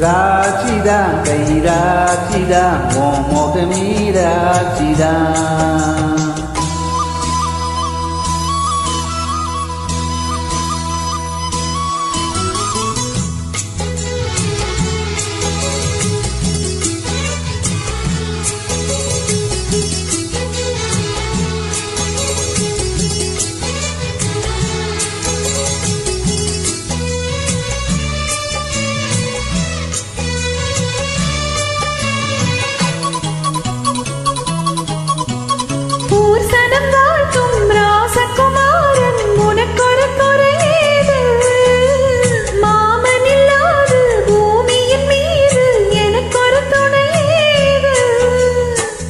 ராசிதான் கை ராசிதான் உன் முகமே ராசிதான்.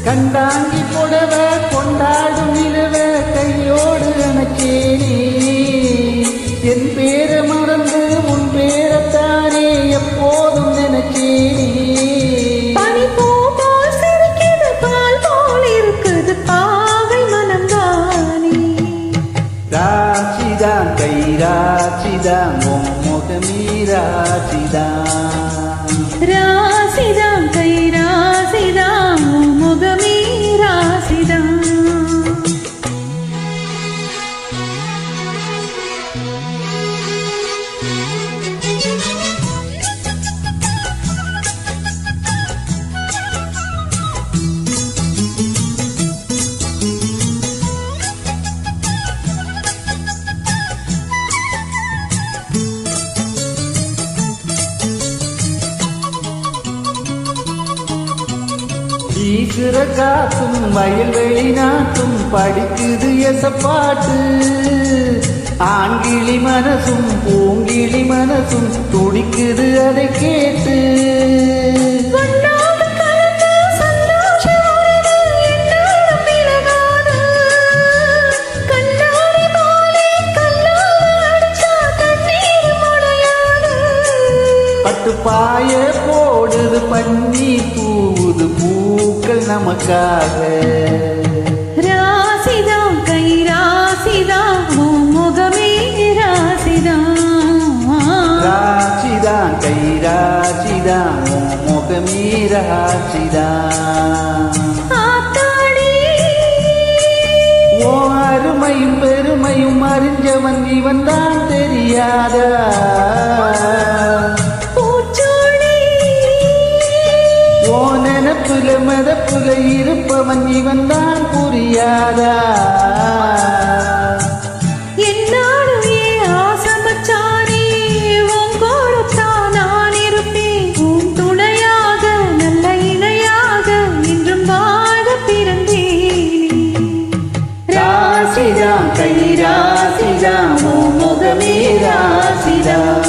கண்டாங்கி புடவ கொண்டாடும் நிலவ கையோடு அணைச்சேனே, என் பேரை மறந்து உன் பேரத்தானே எப்போதும் நினைச்சேனே. பனி போல் சிரிக்குது பால் போல் இருக்குது பாவை மனம்தானே. ராசிதான் கை ராசிதான் உன் முகமே ராசிதான். ராசிதான் கை ராசிதான் முகமே ராசிதான். ஈசுர காத்தும் வயல்வெளி நாட்டும் படிக்குது எசப்பாட்டு. ஆண்கிளி மனசும் பூங்கிளி மனசும் துடிக்குது அதை கேட்டு. பட்டுப்பாய போடுது பன்னி தூவுது பூக்கள் நமக்காக. ராசிதான் கை ராசிதான் முகமே ராசிதான். ராசிதான் கை ராசிதான் முகமே ராசிதான். ஓ அருமையும் பெருமையும் அறிஞ்சவன் இவன் தான் தெரியாதா. நெனப்புல மதப்புல இருப்பவன் இவன் தான் புரியாதா. என்னாலுமே ஆசமச்சாரே உன் கொடுத்தான் நான் இருப்பேன். உன் துணையாக நல்ல இணையாக இன்றும் வாழ பிறந்தேன். ராசிதான் கை ராசிதான் முகமே ராசிதான்.